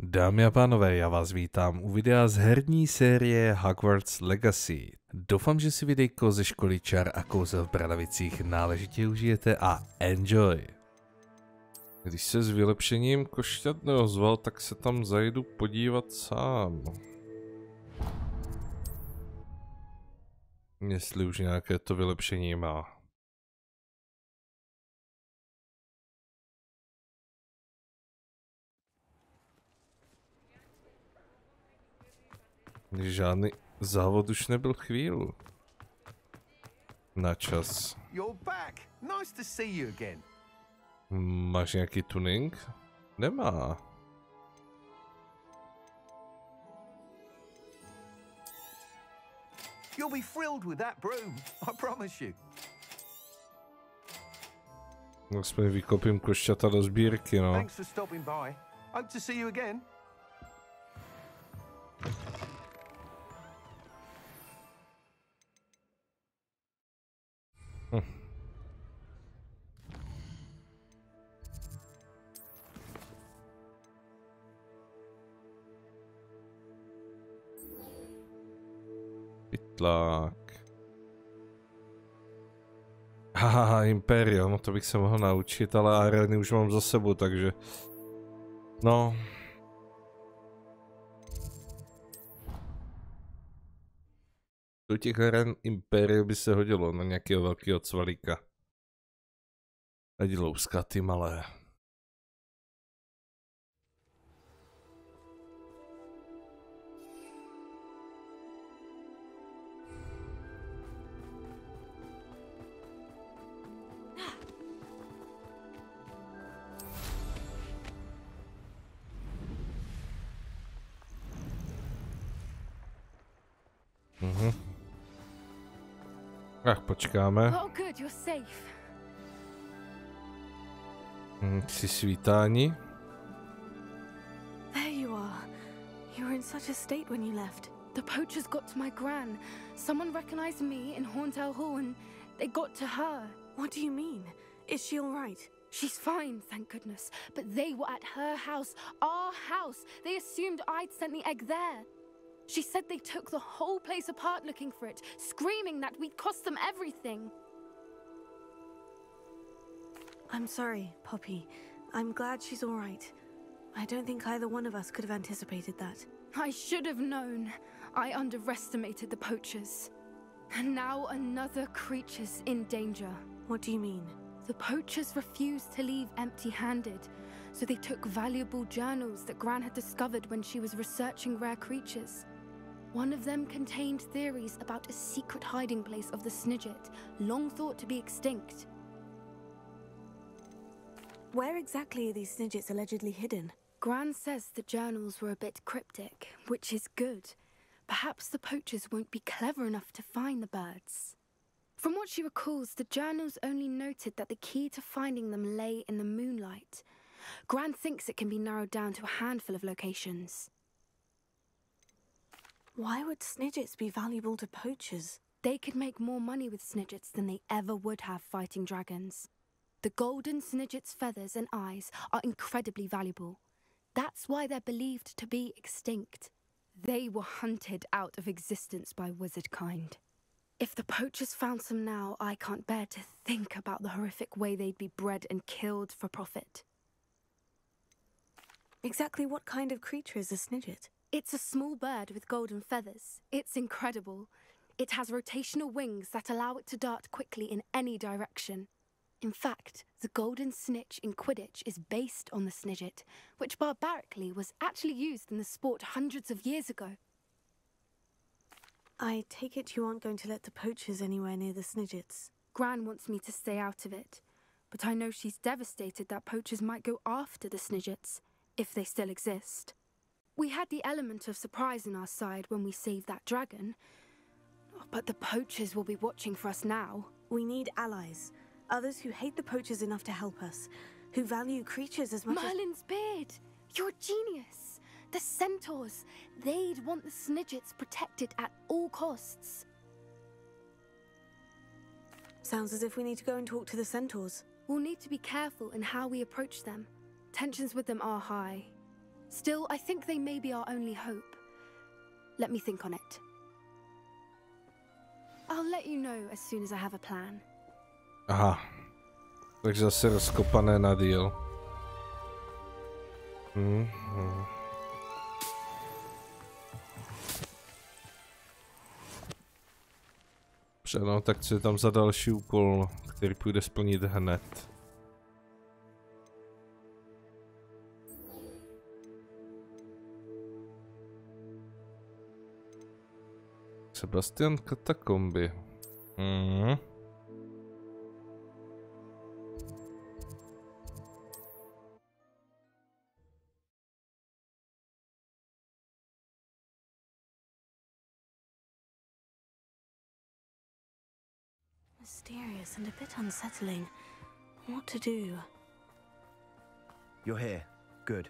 Dámy a pánové, já vás vítám u videa z herní série Hogwarts Legacy. Doufám, že si videjko ze školy čar a kouzel v Bradavicích náležitě užijete a enjoy! Když se s vylepšením košťat neozval, tak se tam zajdu podívat sám. Jestli už nějaké to vylepšení má. Žádný závod už nebyl chvíli. Na čas. Máš nějaký tuning? Nemá. You'll be thrilled with that broom, I promise you. Aspoň vykopím košťata do sbírky, no. Thanks for stopping by. Hope to see you again. Pytlák. Haha, Imperium, to bych se mohl naučit, ale areny už mám za sebou, takže... No... Do těch aren Imperium by se hodilo na nějakého velkého cvalíka. Ať louska ty malé. Ach, počkáme. Oh, good, you're safe. Při svítání. There you are. You were in such a state when you left. The poachers got to my gran. Someone recognized me in Horntail Hall and they got to her. What do you mean? Is she all right? She's fine, thank goodness. But they were at her house, our house. They assumed I'd sent the egg there. She said they took the whole place apart looking for it, screaming that we'd cost them everything. I'm sorry, Poppy. I'm glad she's all right. I don't think either one of us could have anticipated that. I should have known. I underestimated the poachers. And now another creature's in danger. What do you mean? The poachers refused to leave empty-handed, so they took valuable journals that Gran had discovered when she was researching rare creatures. One of them contained theories about a secret hiding place of the Snidget, long thought to be extinct. Where exactly are these Snidgets allegedly hidden? Gran says the journals were a bit cryptic, which is good. Perhaps the poachers won't be clever enough to find the birds. From what she recalls, the journals only noted that the key to finding them lay in the moonlight. Gran thinks it can be narrowed down to a handful of locations. Why would Snidgets be valuable to poachers? They could make more money with Snidgets than they ever would have fighting dragons. The golden Snidget's feathers and eyes are incredibly valuable. That's why they're believed to be extinct. They were hunted out of existence by wizard kind. If the poachers found some now, I can't bear to think about the horrific way they'd be bred and killed for profit. Exactly what kind of creature is a Snidget? It's a small bird with golden feathers. It's incredible. It has rotational wings that allow it to dart quickly in any direction. In fact, the golden snitch in Quidditch is based on the Snidget, which barbarically was actually used in the sport hundreds of years ago. I take it you aren't going to let the poachers anywhere near the Snidgets. Gran wants me to stay out of it, but I know she's devastated that poachers might go after the Snidgets, if they still exist. We had the element of surprise on our side when we saved that dragon, but the poachers will be watching for us now. We need allies. Others who hate the poachers enough to help us, who value creatures as much Merlin's beard! You're a genius! The centaurs! They'd want the Snidgets protected at all costs. Sounds as if we need to go and talk to the centaurs. We'll need to be careful in how we approach them. Tensions with them are high. Still, I think they may be our only hope. Let me think on it. I'll let you know as soon as I have a plan. Aha. Takže zase rozkopané na díl. No, tak co je tam za další úkol, který půjde splnit hned? Sebastian katakomby. Mysterious and a bit unsettling. What to do? You're here. Good.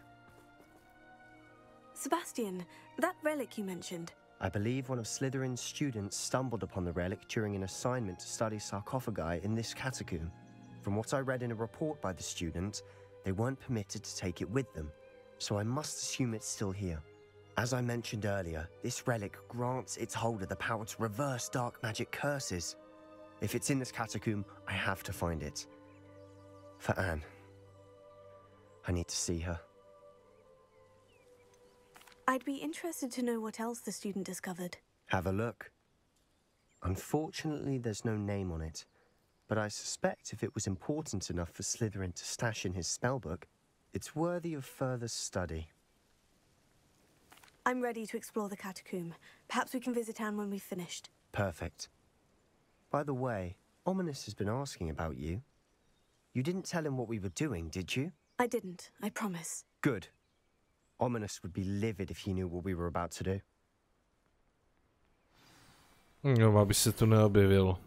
Sebastian, that relic you mentioned. I believe one of Slytherin's students stumbled upon the relic during an assignment to study sarcophagi in this catacomb. From what I read in a report by the student, they weren't permitted to take it with them, so I must assume it's still here. As I mentioned earlier, this relic grants its holder the power to reverse dark magic curses. If it's in this catacomb, I have to find it. For Anne. I need to see her. I'd be interested to know what else the student discovered. Have a look. Unfortunately, there's no name on it, but I suspect if it was important enough for Slytherin to stash in his spellbook, it's worthy of further study. I'm ready to explore the catacomb. Perhaps we can visit Anne when we've finished. Perfect. By the way, Ominous has been asking about you. You didn't tell him what we were doing, did you? I didn't, I promise. Good. Ominous would be livid if he knew what we were about to do. No, aby se tu neobjevil.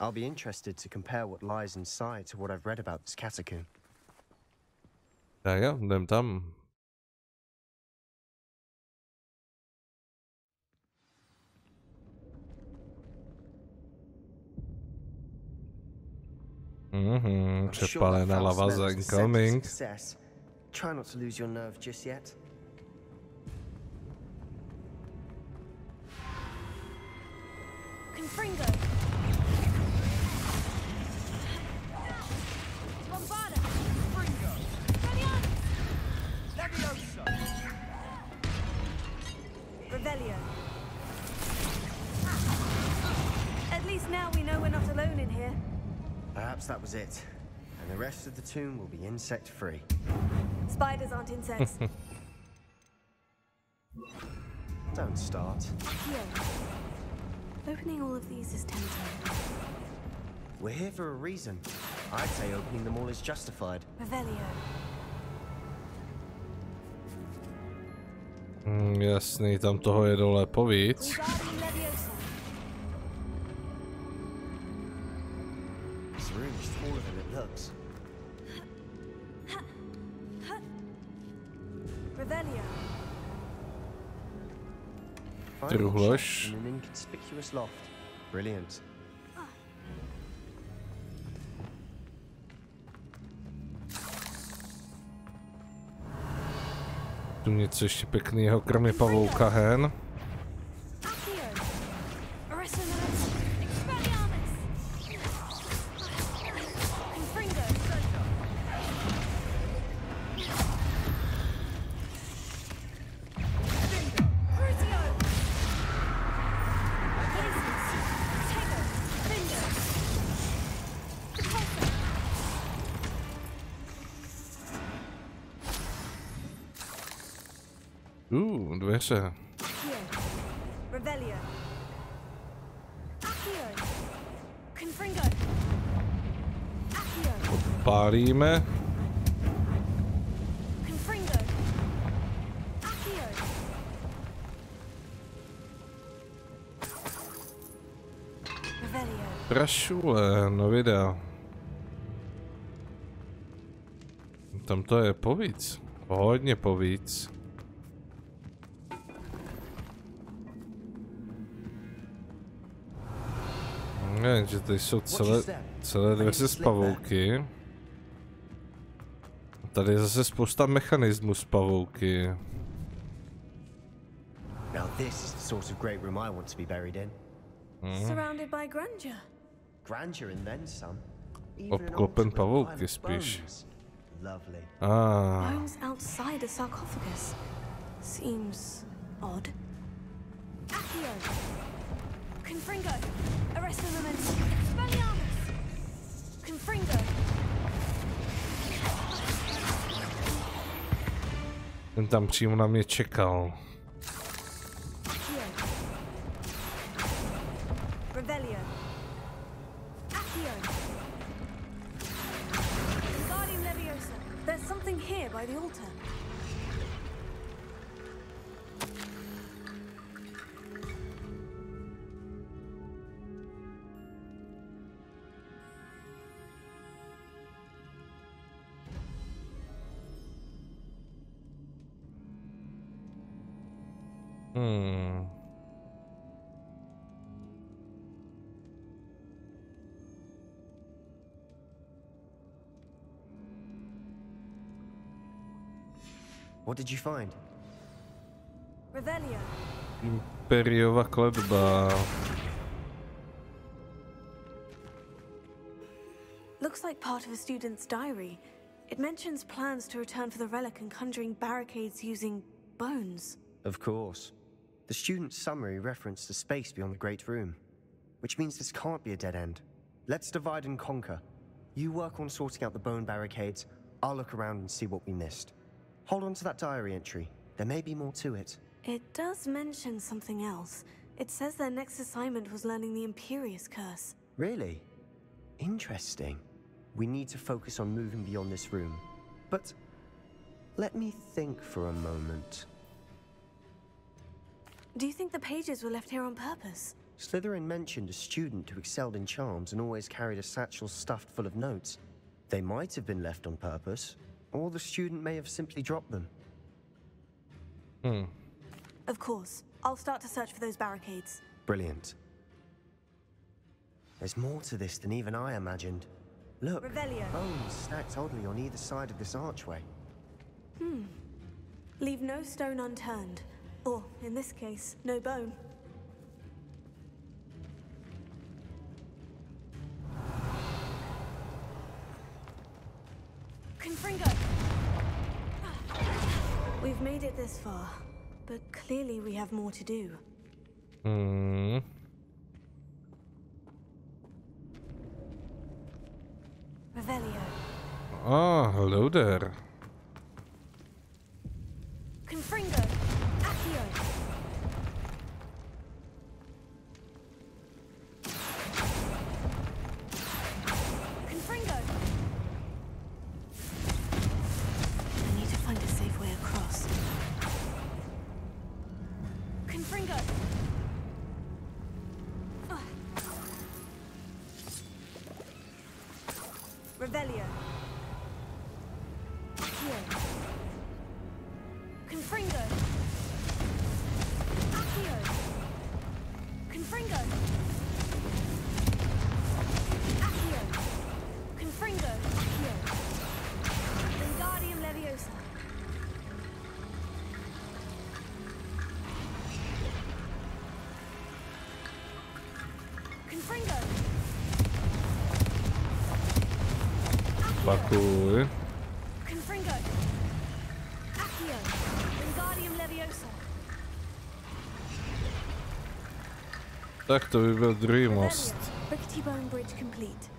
I'll be interested to compare what lies inside to what I've read about this catacomb. Tak jo, jdem tam. Přepálená lava za incoming. Try not to lose your nerve just yet. Confringo. Bombada. Confringo. Leviosa. Revelio. At least now we know we're not alone in here. Perhaps that was it, and the rest of the tomb will be insect-free. Spiders aren't insects. Don't start. Here. Opening all of these is tempting. We're here for a reason. I'd say opening them all is justified. Revelio. Jasný, tam toho je dole povíc. Guardian Leviosa. This room is smaller than it looks. Revelio. Truhlož. In an inconspicuous loft. Brilliant. Tu něco ještě pěkného, kromě pavouka hen. Dveře. Odpálíme. Prašule, no videa. Tam to je povíc. Hodně povíc. Nevím, že tady jsou celé dveře z pavouky. Tady je zase spousta mechanismů z pavouky. Now this is the sort of great room I want to be buried in. Surrounded by grandeur. Grandeur and then some. Obklopen pavouky spíš. Lovely. Bones outside a sarcophagus. Seems odd. Accio! Confringo! Arresto momentum! Spelliarmus! Confringo! Ten tam přímo na mě čekal. Accio! Revelio! Accio! Wingardium Leviosa! There's something here by the altar. What did you find? Revelio. Imperiova kletba. Looks like part of a student's diary. It mentions plans to return for the relic and conjuring barricades using bones. Of course. The student's summary referenced the space beyond the Great Room, which means this can't be a dead end. Let's divide and conquer. You work on sorting out the bone barricades, I'll look around and see what we missed. Hold on to that diary entry. There may be more to it. It does mention something else. It says their next assignment was learning the Imperious Curse. Really? Interesting. We need to focus on moving beyond this room. But let me think for a moment. Do you think the pages were left here on purpose? Slytherin mentioned a student who excelled in charms and always carried a satchel stuffed full of notes. They might have been left on purpose, or the student may have simply dropped them. Of course. I'll start to search for those barricades. Brilliant. There's more to this than even I imagined. Look, Revelio. bones stacked oddly on either side of this archway. Leave no stone unturned. Or, in this case, no bone. Confringo! We've made it this far, but clearly we have more to do. Revelio. Ah, hello there. Confringo! Accio! Confringo! I need to find a safe way across. Confringo! Revelio. Accio! Confringo! Accio! Confringo! Accio! Confringo! Accio! Wingardium Leviosa. Confringo! Pakuj. Confringo! Accio! Wingardium Leviosa! Tak to by byl druhý most. Rickety Bone Bridge complete.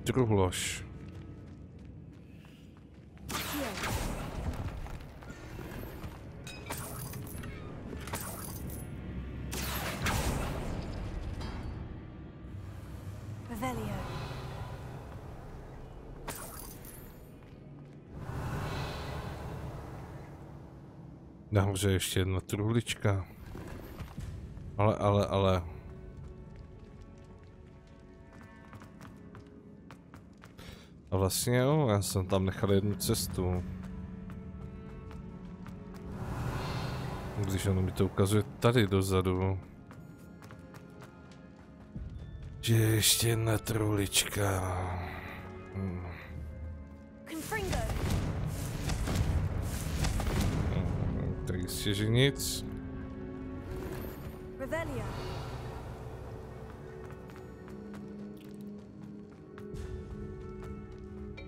Truhlož. Accio! Revelio. Nahoře ještě jedna truhlička. Ale. A vlastně jo, já jsem tam nechal jednu cestu. Když ono mi to ukazuje tady dozadu. Že je ještě jedna trulička. Tak jistě, že nic.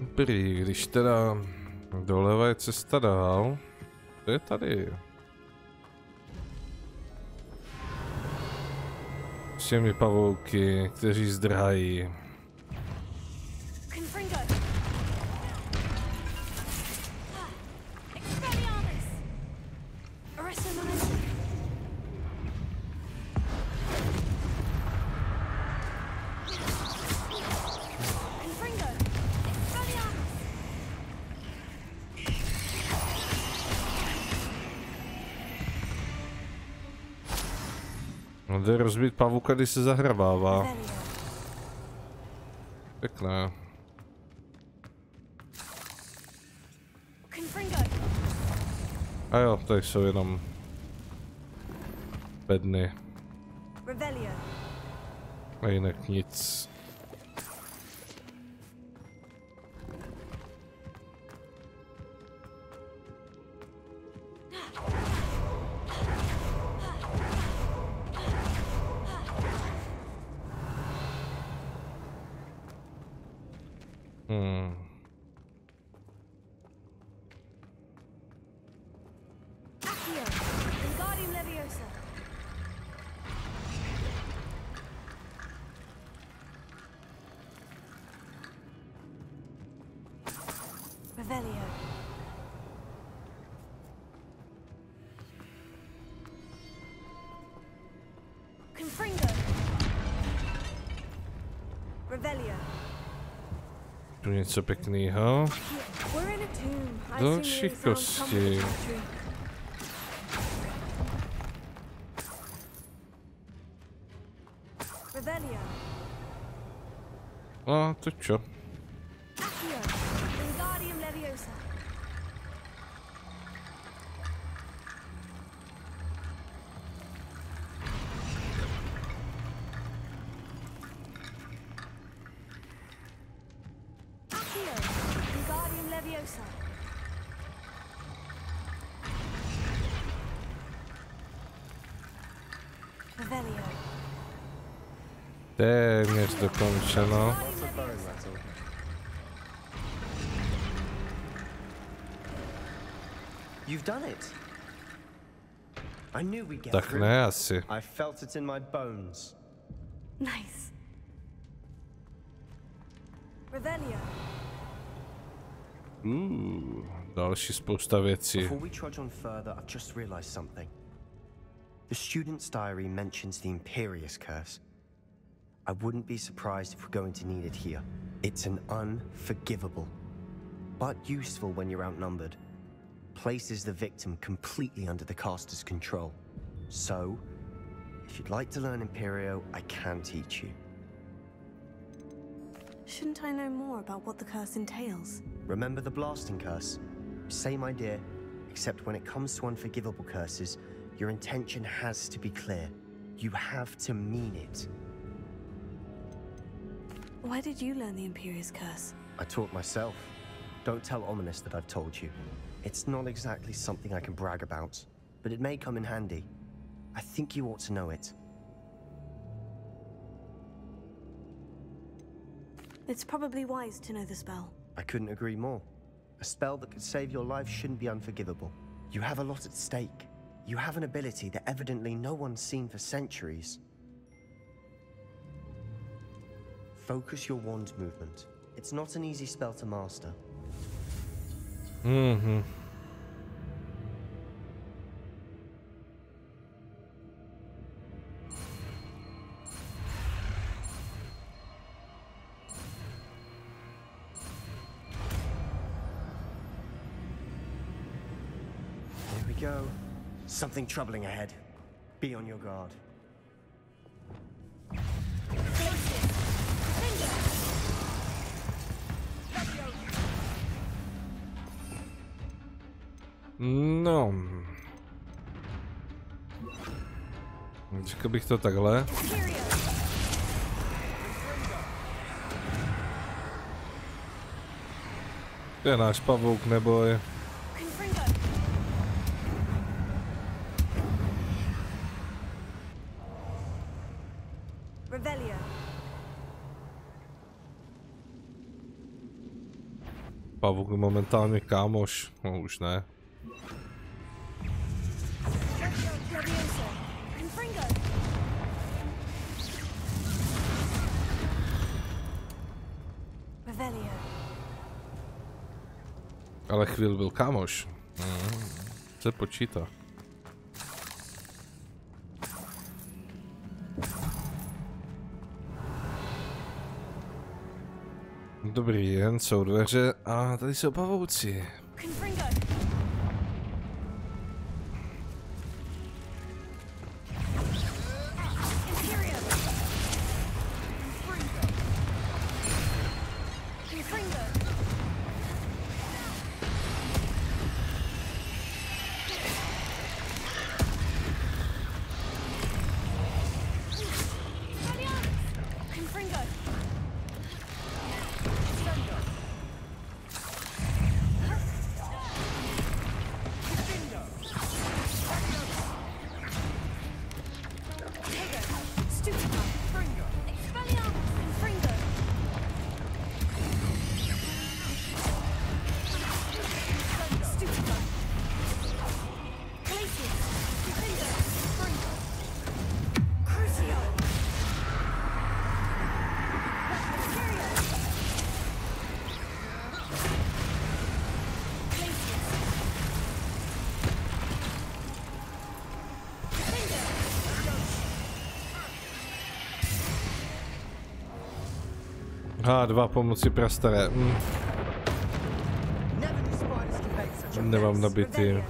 Dobrý, když teda doleva je cesta dál, to je tady. S těmi pavouky, kteří zdrhají. No, jde rozbít pavuka, když se zahrabává. Pěkné. A jo, tady jsou jenom bedny. A jinak nic. Tu něco pěknýho. Další kosti. A to čo? Téměř dokončeno. You've done it. I knew we'd get Tak through. ne asi. I felt it in my bones. Nice. Revelio. Další spousta věcí. Before we trudge on further, I've just realized something. The student's diary mentions the Imperious Curse. I wouldn't be surprised if we're going to need it here. It's an unforgivable, but useful when you're outnumbered. Places the victim completely under the caster's control. So, if you'd like to learn Imperio, I can teach you. Shouldn't I know more about what the curse entails? Remember the blasting curse? Same idea, except when it comes to unforgivable curses, your intention has to be clear. You have to mean it. Why did you learn the Imperious Curse? I taught myself. Don't tell Ominous that I've told you. It's not exactly something I can brag about, but it may come in handy. I think you ought to know it. It's probably wise to know the spell. I couldn't agree more. A spell that could save your life shouldn't be unforgivable. You have a lot at stake. You have an ability that evidently no one's seen for centuries. Focus your wand movement. It's not an easy spell to master. Mhm. Here we go. Something troubling ahead. Be on your guard. No. Řekl bych to takhle. To je náš pavouk, neboj. Pavouk momentálně kámoš, no už ne. Ale chvíli byl kámoš. Se počítá. Dobrý, jen jsou dveře a tady jsou pavouci. H2 pomoci prastaré. Nemám nabitý.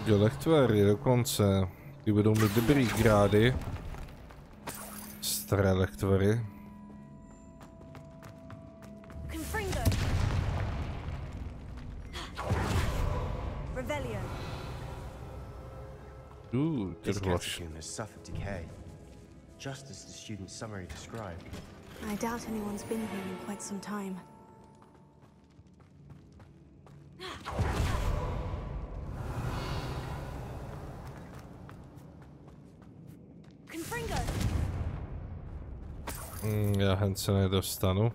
Lektvary dokonce. Ty budou mít dobrý grády. Staré lektvary. This catacomb has suffered decay, just as the student's summary described. I doubt anyone's been here in quite some time. Já hned se nedostanu.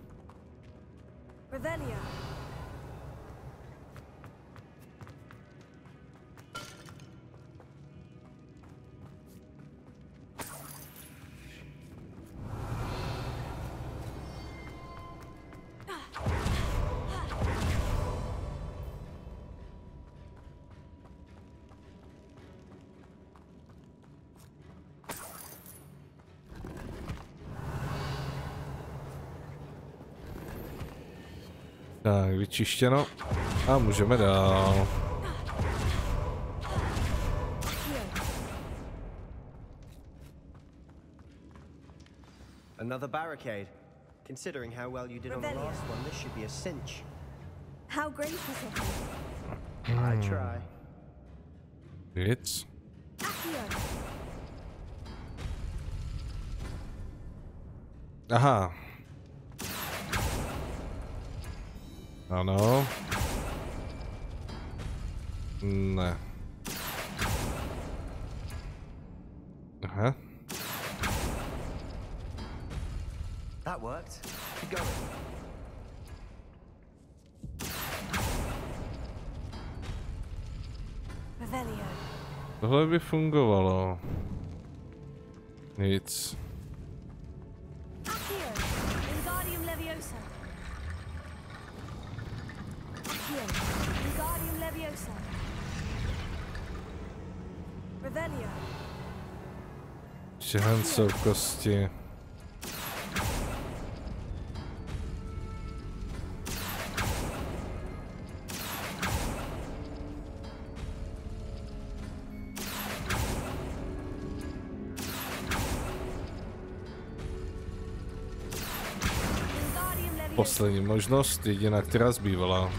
Tak, vyčištěno. A můžeme dál. Another barricade. Considering how well you did on the last one, this should be a cinch. How great is it? I try. Nic. Aha. Ano. Ne. Aha. That worked. Keep going. Tohle by fungovalo. Nic. Všechny jsou kosti. poslední možnost, jediná, která zbývala.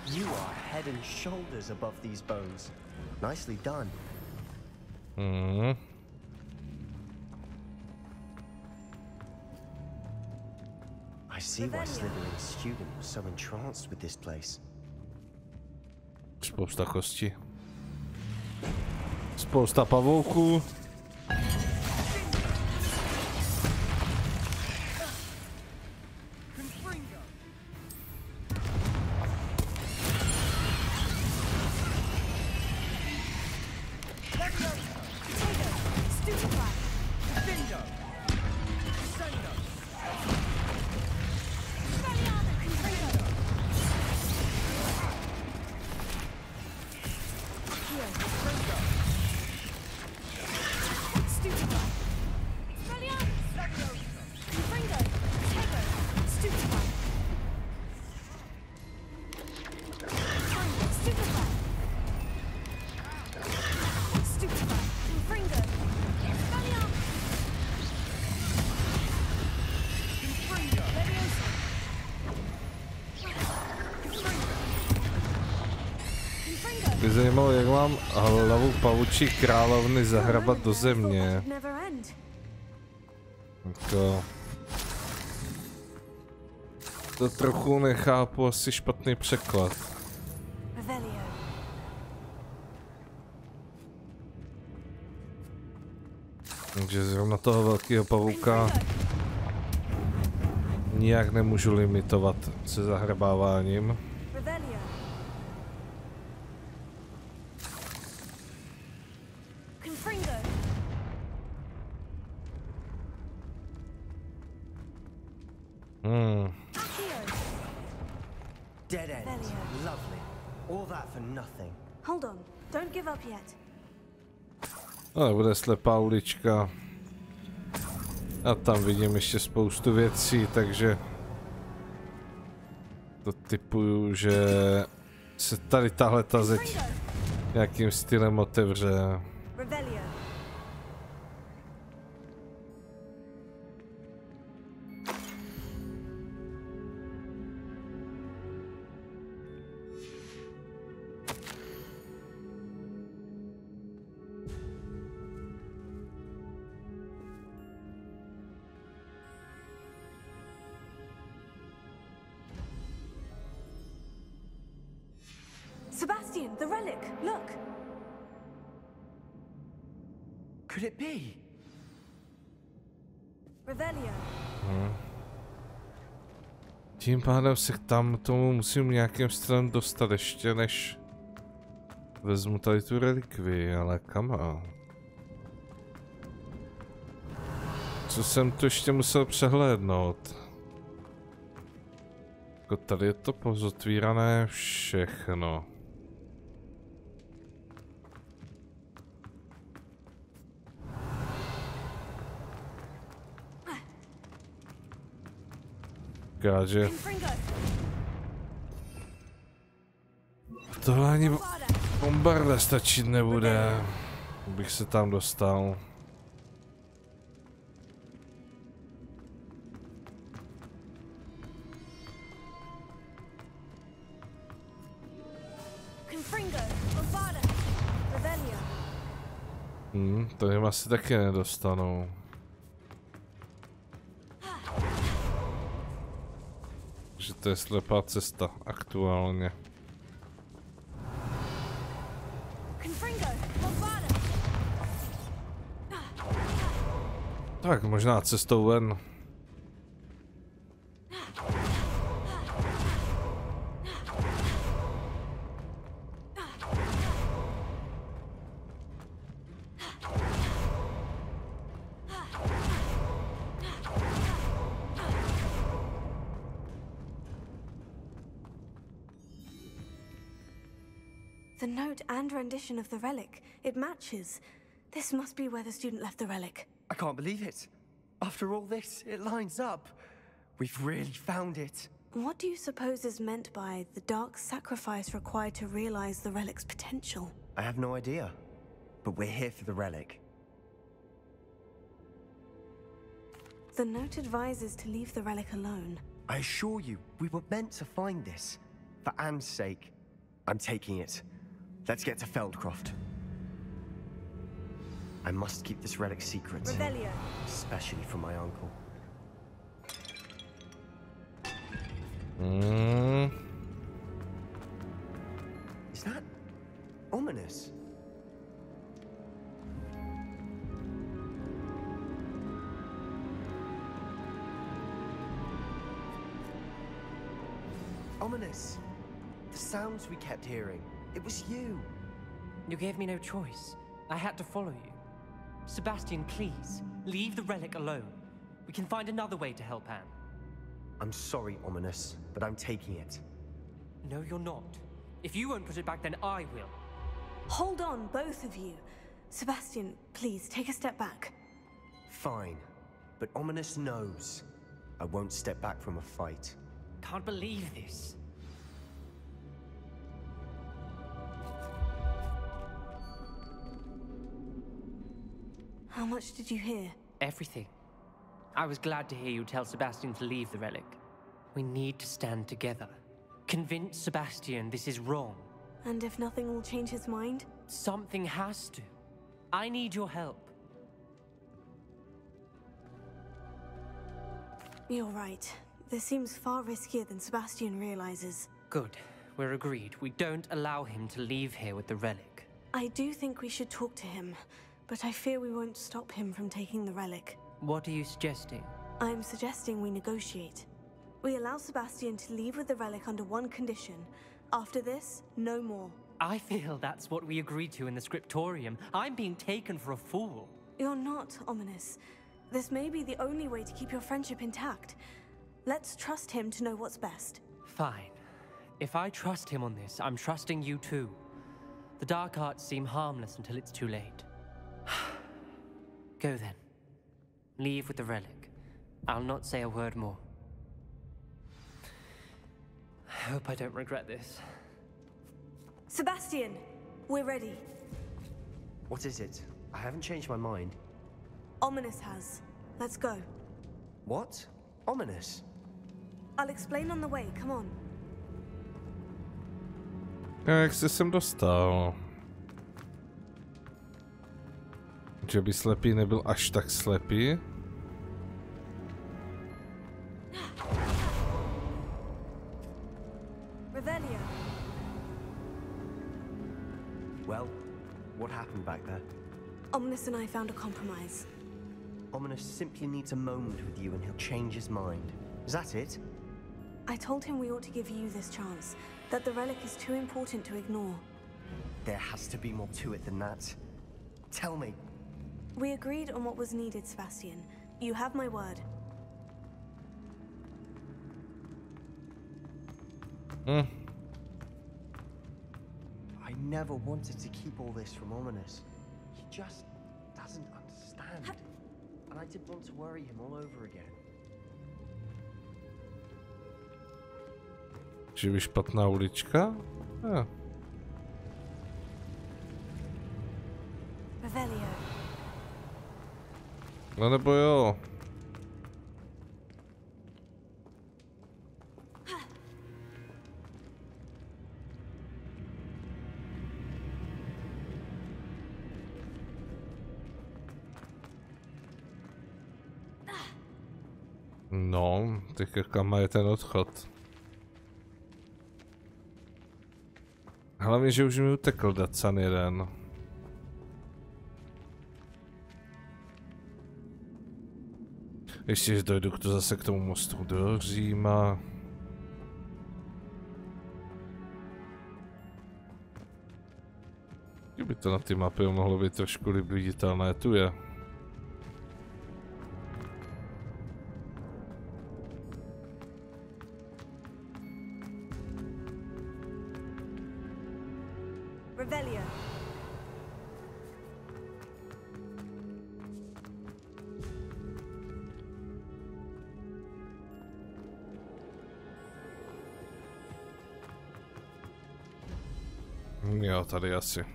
You are head and shoulders above these bones. Nicely done. I see why Slytherin's student was so entranced with this place. Spousta kostí. Spousta pavouků. Mě zajímalo, jak mám hlavu pavučí královny zahrabat do země. Jako... To trochu nechápu, asi špatný překlad. Takže zrovna toho velkého pavouka nijak nemůžu limitovat se zahrabáváním. Dead end. Lovely. All that for nothing. Hold on. Don't give up yet. Ale bude slepá ulička. A tam vidím ještě spoustu věcí, takže to tipuju, že se tady tahle ta zeď nějakým stylem otevře. Sebastian, the relic, look! Could it be? Revelio. Tím pádem se tam tomu musím nějakým stylem dostat ještě, než vezmu tady tu relikvii, ale kam? Co jsem tu ještě musel přehlédnout? Jako tady je to pozotvírané všechno. Že tohle ani bombarda stačit nebude, abych se tam dostal. To jim asi taky nedostanou. Že to je slepá cesta aktuálně. Tak možná cestou ven. The note and rendition of the relic, it matches. This must be where the student left the relic. I can't believe it. After all this, it lines up. We've really found it. What do you suppose is meant by the dark sacrifice required to realize the relic's potential? I have no idea. But we're here for the relic. The note advises to leave the relic alone. I assure you, we were meant to find this. For Anne's sake, I'm taking it. Let's get to Feldcroft. I must keep this relic secret. Revelio. Especially from my uncle. Is that ominous? Ominous. The sounds we kept hearing. It was you. You gave me no choice. I had to follow you. Sebastian, please, leave the relic alone. We can find another way to help Anne. I'm sorry, Ominous, but I'm taking it. No, you're not. If you won't put it back, then I will. Hold on, both of you. Sebastian, please, take a step back. Fine, but Ominous knows. I won't step back from a fight. Can't believe this. How much did you hear? Everything. I was glad to hear you tell Sebastian to leave the relic. We need to stand together. Convince Sebastian this is wrong. And if nothing will change his mind? Something has to. I need your help. You're right. This seems far riskier than Sebastian realizes. Good. We're agreed. We don't allow him to leave here with the relic. I do think we should talk to him, but I fear we won't stop him from taking the relic. What are you suggesting? I'm suggesting we negotiate. We allow Sebastian to leave with the relic under one condition. After this, no more. I feel that's what we agreed to in the scriptorium. I'm being taken for a fool. You're not, Ominous. This may be the only way to keep your friendship intact. Let's trust him to know what's best. Fine. If I trust him on this, I'm trusting you too. The dark arts seem harmless until it's too late. Go then. Leave with the relic. I'll not say a word more. I hope I don't regret this. Sebastian, we're ready. What is it? I haven't changed my mind. Ominous has. Let's go. What? Ominous? I'll explain on the way, come on. Jak se sem dostal? Že by slepý nebyl až tak slepý? Revelio. Well, what happened back there? Ominous and I found a compromise. Ominous simply needs a moment with you and he'll change his mind. Is that it? I told him we ought to give you this chance, that the relic is too important to ignore. There has to be more to it than that. Tell me. We agreed on what was needed, Sebastian. You have my word. I never wanted to keep all this from Ominous. He just doesn't understand. And I didn't want to worry him all over again. Že by špatná ulička? Revelio. No nebo jo. No, tak kam je ten odchod? Hlavně, že už mi utekl Dacan jeden. Ještě, že dojdu zase k tomu mostu do Říma. Kdyby to na té mapě mohlo být trošku líp viditelné, tu je. Revelio. Jo, tady asi.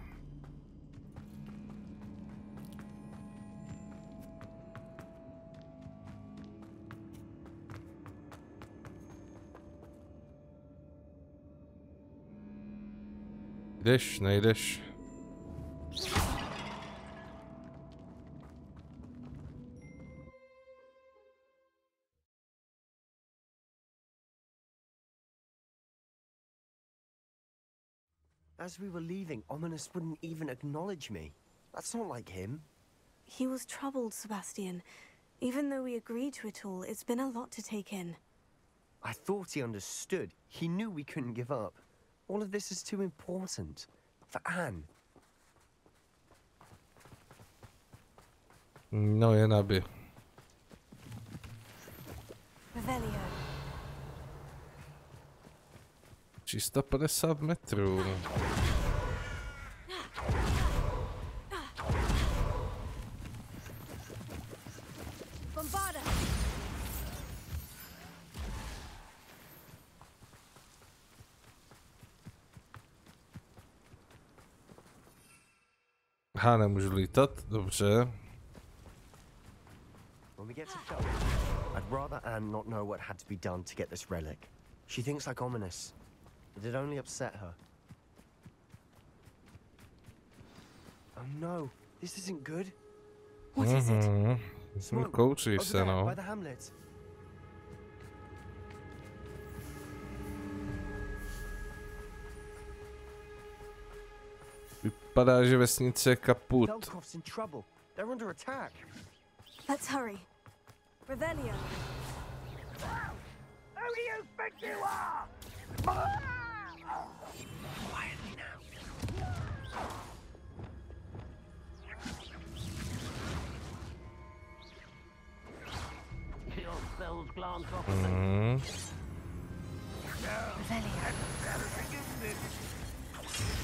Jdeš, nejdeš. As we were leaving, Ominous wouldn't even acknowledge me. That's not like him. He was troubled, Sebastian. Even though we agreed to it all, it's been a lot to take in. I thought he understood. He knew we couldn't give up. All of this is too important. For Anne. No jen aby. Revelio. 350 metrů. Bombarda! Aha, nemůžu lítat? Dobře. When we get to Phil, I'd rather Anne not know what had to be done to get this relic. She thinks like Ominous. It'd only upset her. Oh no, this isn't good. What is it? Smoke. Kouří over se, there, no. by the hamlet. Vypadá, že vesnice je kaput. Velkoff's in trouble. They're under attack. Let's hurry. Revelio. Who do you think you are? Quietly now. Your spells glance off.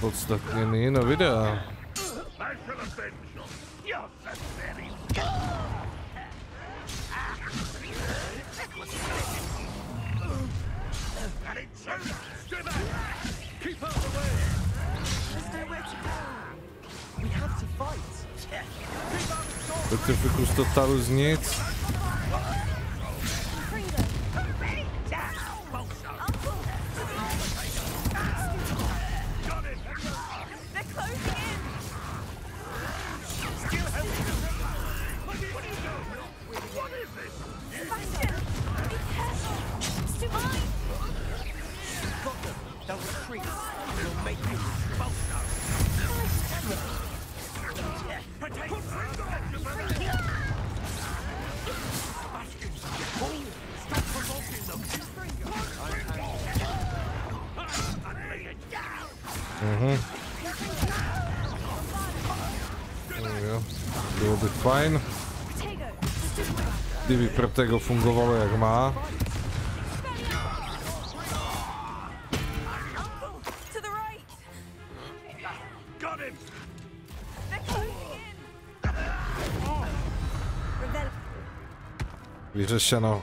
Podstatně no videa. I shall avenge you. You're so very. And it's stay back. Keep out the way. There's nowhere to go. We have to fight. Petrificus totalu z nic. They'll retreat. We'll make you Stop provoking them. Jo, bylo by fajn, kdyby Protego fungovalo jak má. Got him. Vyřešeno.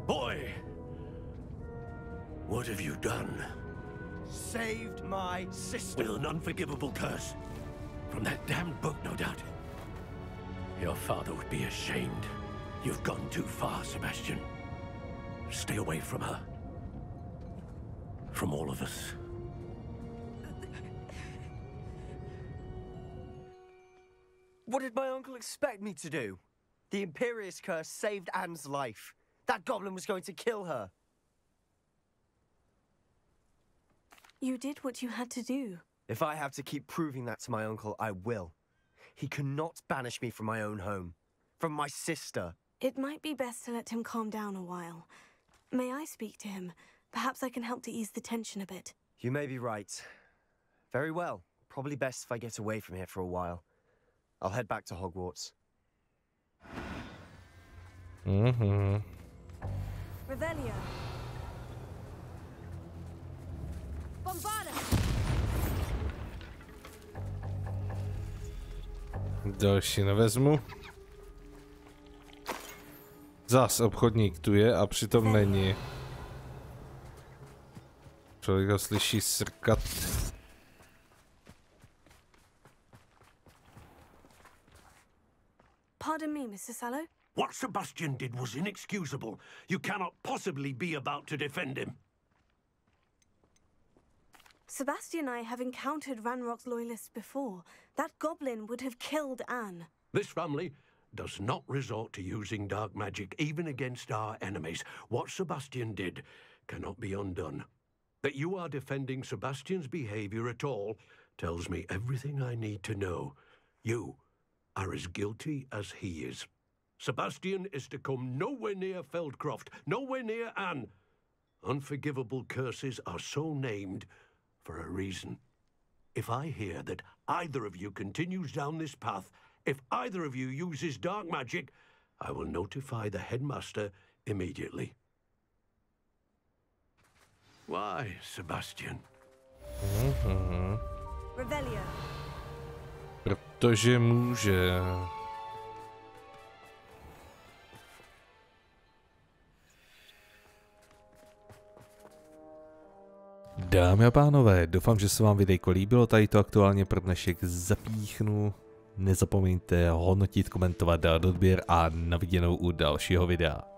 Boy, what have you done? saved my sister. With an unforgivable curse. From that damned book, no doubt. Your father would be ashamed. You've gone too far, Sebastian. Stay away from her. From all of us. What did my uncle expect me to do? The Imperious curse saved Anne's life. That goblin was going to kill her. You did what you had to do. If I have to keep proving that to my uncle, I will. He cannot banish me from my own home. From my sister. It might be best to let him calm down a while. May I speak to him? Perhaps I can help to ease the tension a bit. You may be right. Very well. Probably best if I get away from here for a while. I'll head back to Hogwarts. Revelio. Další nevezmu. Zas obchodník tu je a přitom není. Člověk ho slyší srkat. Pardon me, Mr. Sallow. What Sebastian did was inexcusable. You cannot possibly be about to defend him. Sebastian and I have encountered Ranrock's loyalists before. That goblin would have killed Anne. This family does not resort to using dark magic even against our enemies. What Sebastian did cannot be undone. That you are defending Sebastian's behavior at all tells me everything I need to know. You are as guilty as he is. Sebastian is to come nowhere near Feldcroft, nowhere near Anne. Unforgivable curses are so named for a reason. If I hear that either of you continues down this path, if either of you uses dark magic, I will notify the headmaster immediately. Why, Sebastian? Revelio. Protože může. Dámy a pánové, doufám, že se vám videjko líbilo, tady to aktuálně pro dnešek zapíchnu. Nezapomeňte hodnotit, komentovat, dát odběr a na viděnou u dalšího videa.